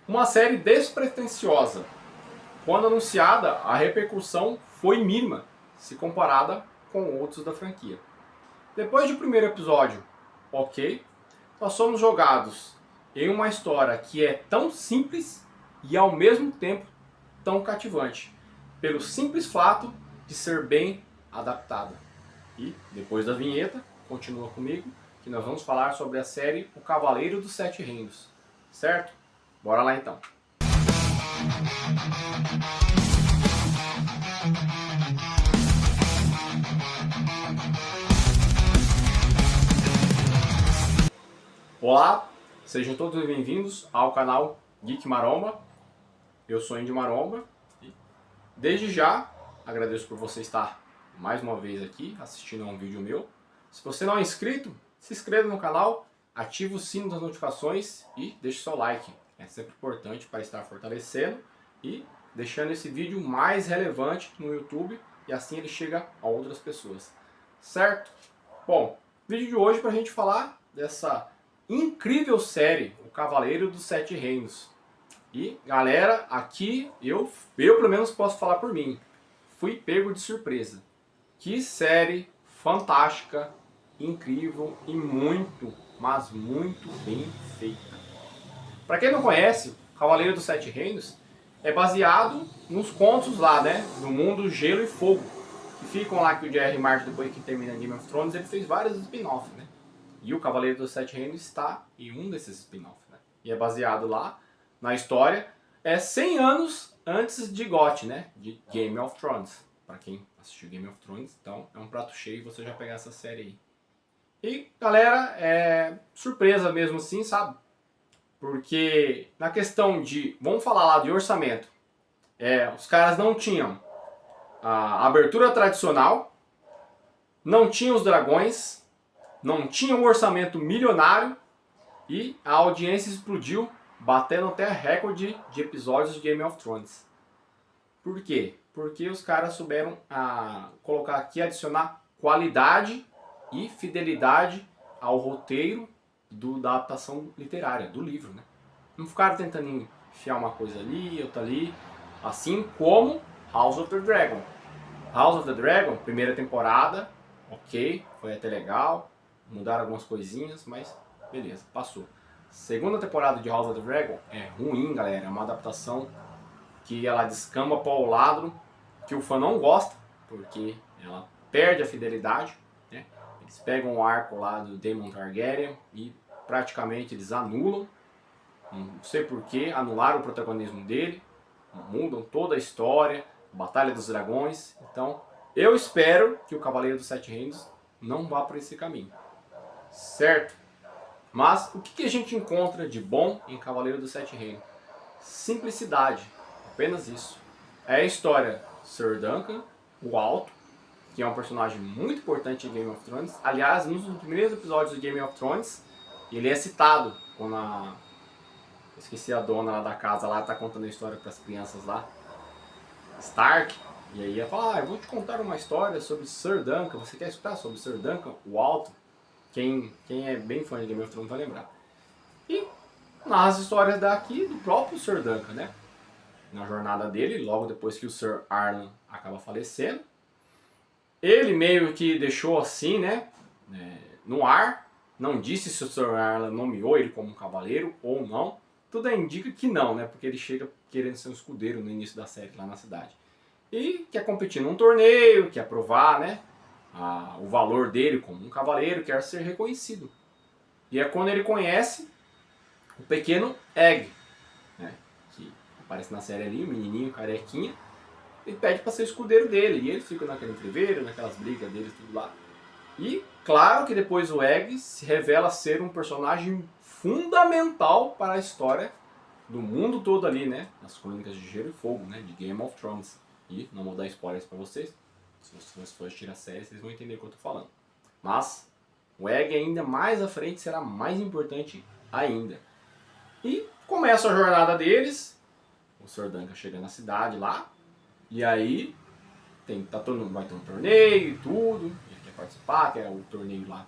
Uma série despretensiosa. Quando anunciada, a repercussão foi mínima, se comparada com outros da franquia. Depois do primeiro episódio, ok, nós somos jogados em uma história que é tão simples e ao mesmo tempo tão cativante, pelo simples fato de ser bem adaptada. E, depois da vinheta, continua comigo, que nós vamos falar sobre a série O Cavaleiro dos Sete Reinos. Certo? Bora lá então. Olá, sejam todos bem-vindos ao canal Geek Maromba. Eu sou Indy Maromba e desde já agradeço por você estar mais uma vez aqui assistindo a um vídeo meu. Se você não é inscrito, se inscreva no canal, ative o sino das notificações e deixe seu like. É sempre importante para estar fortalecendo e deixando esse vídeo mais relevante no YouTube e assim ele chega a outras pessoas. Certo? Bom, vídeo de hoje para a gente falar dessa incrível série, O Cavaleiro dos Sete Reinos. E galera, aqui eu pelo menos posso falar por mim, fui pego de surpresa. Que série fantástica, incrível e muito, mas muito bem feita. Para quem não conhece, Cavaleiro dos Sete Reinos é baseado nos contos lá, né, do mundo Gelo e Fogo, que ficam lá que o J.R. Martin, depois que termina Game of Thrones, ele fez vários spin-offs, né? E o Cavaleiro dos Sete Reinos está em um desses spin-offs, né? E é baseado lá na história 100 anos antes de GOT, né? De Game of Thrones. Para quem assistiu Game of Thrones, então é um prato cheio você já pegar essa série aí. E galera, é surpresa mesmo assim, sabe? Porque na questão de, vamos falar lá de orçamento, os caras não tinham a abertura tradicional, não tinham os dragões, não tinha um orçamento milionário e a audiência explodiu, batendo até recorde de episódios de Game of Thrones. Por quê? Porque os caras souberam colocar aqui, adicionar qualidade e fidelidade ao roteiro da adaptação literária, do livro, né? Não ficaram tentando enfiar uma coisa ali, outra ali, assim como House of the Dragon. House of the Dragon, primeira temporada, ok, foi até legal, mudaram algumas coisinhas, mas beleza, passou. Segunda temporada de House of the Dragon é ruim, galera, é uma adaptação que ela descamba para o lado que o fã não gosta, porque ela perde a fidelidade, né? Eles pegam o arco lá do Daemon Targaryen e praticamente eles anulam, não sei porquê, anularam o protagonismo dele, mudam toda a história, Batalha dos Dragões. Então eu espero que o Cavaleiro dos Sete Reinos não vá por esse caminho, certo? Mas o que a gente encontra de bom em Cavaleiro dos Sete Reinos? Simplicidade, apenas isso. É a história Sir Duncan, o Alto, que é um personagem muito importante em Game of Thrones. Aliás, nos primeiros episódios de Game of Thrones, ele é citado quando esqueci a dona lá da casa lá, tá contando a história para as crianças lá, Stark, e aí ia falar, eu vou te contar uma história sobre Sir Duncan, você quer escutar sobre Sir Duncan, o Alto? Quem é bem fã de Game of Thrones vai lembrar. E nas histórias daqui do próprio Sir Duncan, né? Na jornada dele, logo depois que o Sir Arlan acaba falecendo, ele meio que deixou assim, né? No ar, não disse se o Sir Arlan nomeou ele como um cavaleiro ou não. Tudo indica que não, né? Porque ele chega querendo ser um escudeiro no início da série lá na cidade. E quer competir num torneio, quer provar, né? O valor dele como um cavaleiro, quer ser reconhecido. E é quando ele conhece o pequeno Egg, né? Que aparece na série ali, o menininho carequinha, e pede para ser o escudeiro dele. E ele fica naquele entreveiro, naquelas brigas dele, tudo lá. E claro que depois o Egg se revela ser um personagem fundamental para a história do mundo todo ali, né? Nas Crônicas de Gelo e Fogo, né? De Game of Thrones. E não vou dar spoilers para vocês. Se vocês forem assistir a série, vocês vão entender o que eu tô falando. Mas o Egg ainda mais à frente será mais importante ainda. E começa a jornada deles. O Sr. Duncan chega na cidade lá. E aí vai ter um torneio e tudo. Ele quer participar, que é o torneio lá,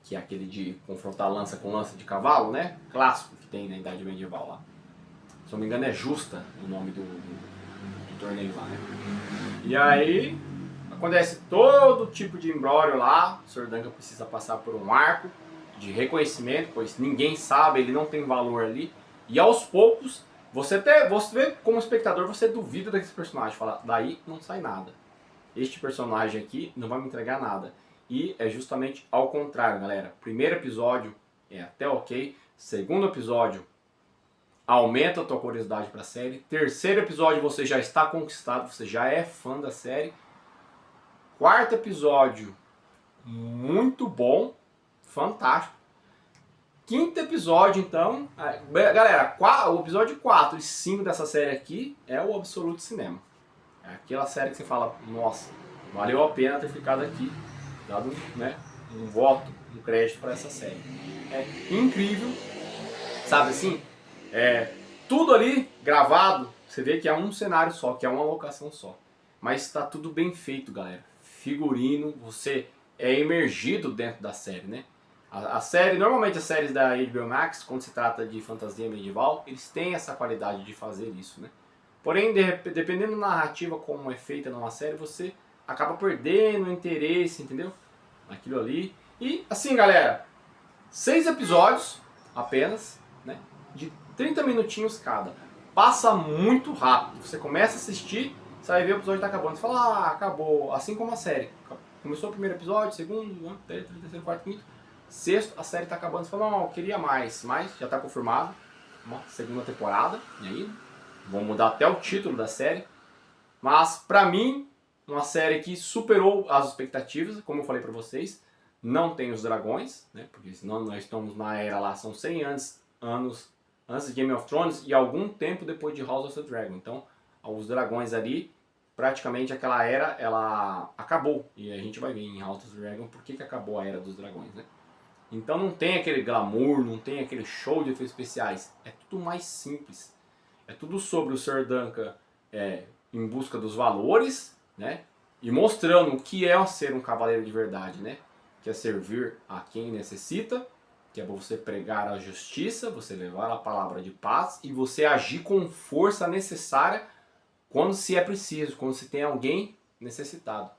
que é aquele de confrontar lança com lança de cavalo, né? Clássico que tem na Idade Medieval lá. Se eu não me engano é Justa o nome do torneio lá, né? E aí acontece todo tipo de imbróglio lá, o Sr. Duncan precisa passar por um arco de reconhecimento, pois ninguém sabe, ele não tem valor ali. E aos poucos, você como espectador, você duvida desse personagem, fala, daí não sai nada. Este personagem aqui não vai me entregar nada. E é justamente ao contrário, galera. Primeiro episódio é até ok. Segundo episódio aumenta a tua curiosidade para a série. Terceiro episódio você já está conquistado, você já é fã da série. Quarto episódio, muito bom, fantástico. Quinto episódio, então, galera, o episódio 4 e 5 dessa série aqui é o absoluto cinema. É aquela série que você fala, nossa, valeu a pena ter ficado aqui, dado, né, um voto, um crédito para essa série. É incrível, sabe assim? Tudo ali gravado, você vê que é um cenário só, que é uma locação só. Mas está tudo bem feito, galera. Figurino, você é imergido dentro da série, né? A série, normalmente as séries da HBO Max, quando se trata de fantasia medieval, eles têm essa qualidade de fazer isso, né? Porém, dependendo da narrativa como é feita numa série, você acaba perdendo o interesse, entendeu? Naquilo ali. E assim, galera, 6 episódios apenas, né? De 30 minutinhos cada. Passa muito rápido. Você começa a assistir, você vai ver o episódio tá acabando. Você fala, ah, acabou. Assim como a série. Começou o primeiro episódio, segundo, terceiro, quarto, quinto. Sexto, a série tá acabando. Você fala, não, eu queria mais. Mas já tá confirmado uma segunda temporada. E aí, vão mudar até o título da série. Mas, pra mim, uma série que superou as expectativas, como eu falei pra vocês. Não tem os dragões, né? Porque senão nós estamos na era lá, são 100 anos antes de Game of Thrones e algum tempo depois de House of the Dragon. Então, os dragões ali, praticamente aquela era, ela acabou. E a gente vai ver em House of the Dragon por que acabou a era dos dragões, né? Então não tem aquele glamour, não tem aquele show de efeitos especiais. É tudo mais simples. É tudo sobre o Sr. Duncan em busca dos valores, né? E mostrando o que é ser um cavaleiro de verdade, né? Que é servir a quem necessita, que é você pregar a justiça, você levar a palavra de paz e você agir com força necessária quando se é preciso, quando se tem alguém necessitado.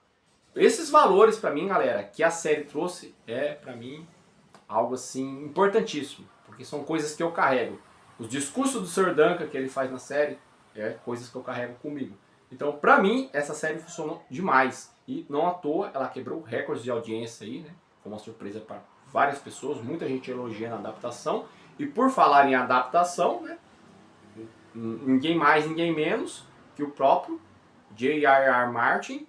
Esses valores para mim, galera, que a série trouxe para mim algo assim importantíssimo, porque são coisas que eu carrego. Os discursos do Sr. Duncan que ele faz na série coisas que eu carrego comigo. Então, pra mim, essa série funcionou demais. E não à toa, ela quebrou recordes de audiência aí, né? Foi uma surpresa para várias pessoas, muita gente elogiando a adaptação. E por falar em adaptação, né? Ninguém mais, ninguém menos que o próprio J.R.R. Martin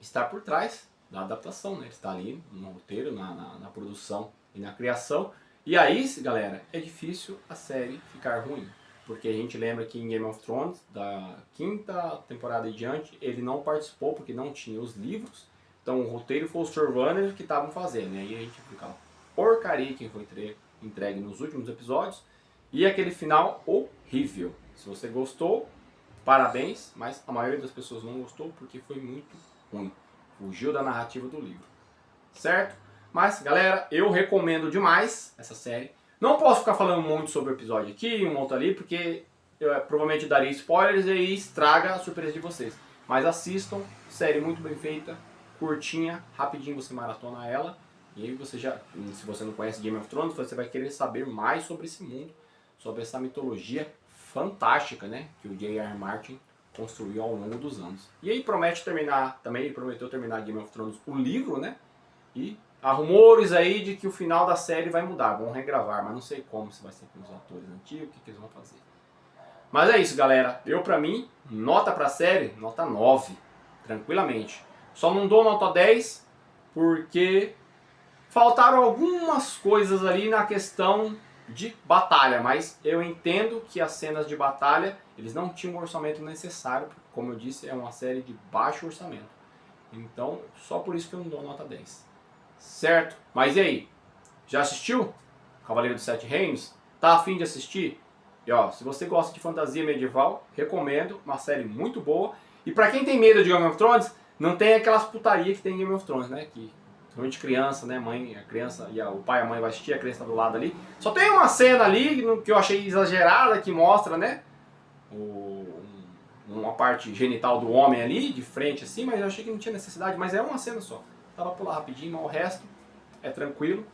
está por trás da adaptação, né? Ele está ali no roteiro, na produção e na criação. E aí, galera, é difícil a série ficar ruim. Porque a gente lembra que em Game of Thrones, da quinta temporada em diante, ele não participou porque não tinha os livros. Então o roteiro foi os showrunners que estavam fazendo. E aí a gente fica aquela porcaria que foi entregue nos últimos episódios. E aquele final horrível. Se você gostou, parabéns. Mas a maioria das pessoas não gostou porque foi muito ruim. Fugiu da narrativa do livro. Certo? Mas, galera, eu recomendo demais essa série. Não posso ficar falando muito sobre o episódio aqui, um outro ali, porque eu provavelmente daria spoilers e aí estraga a surpresa de vocês. Mas assistam, série muito bem feita, curtinha, rapidinho você maratona ela. E aí você já, se você não conhece Game of Thrones, você vai querer saber mais sobre esse mundo, sobre essa mitologia fantástica, né, que o J.R. Martin construiu ao longo dos anos. E aí promete terminar, também ele prometeu terminar Game of Thrones, o livro, né, e há rumores aí de que o final da série vai mudar, vão regravar, mas não sei como, se vai ser com os atores antigos, o que eles vão fazer. Mas é isso, galera. Eu, pra mim, nota pra série, nota 9, tranquilamente. Só não dou nota 10 porque faltaram algumas coisas ali na questão de batalha, mas eu entendo que as cenas de batalha, eles não tinham o orçamento necessário, porque, como eu disse, é uma série de baixo orçamento. Então, só por isso que eu não dou nota 10. Certo? Mas e aí? Já assistiu Cavaleiro dos Sete Reinos? Tá afim de assistir? E ó, se você gosta de fantasia medieval, recomendo, uma série muito boa. E pra quem tem medo de Game of Thrones, não tem aquelas putaria que tem em Game of Thrones, né? Que principalmente criança, né? A criança e o pai e a mãe vai assistir, a criança tá do lado ali. Só tem uma cena ali que eu achei exagerada, que mostra, né? Uma parte genital do homem ali, de frente assim, mas eu achei que não tinha necessidade, mas é uma cena só. Dá pra pular rapidinho, mas o resto é tranquilo.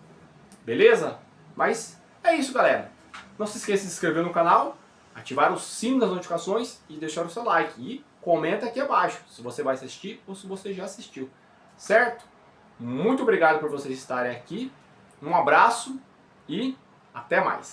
Beleza? Mas é isso, galera. Não se esqueça de se inscrever no canal, ativar o sino das notificações e deixar o seu like. E comenta aqui abaixo se você vai assistir ou se você já assistiu. Certo? Muito obrigado por vocês estarem aqui. Um abraço e até mais.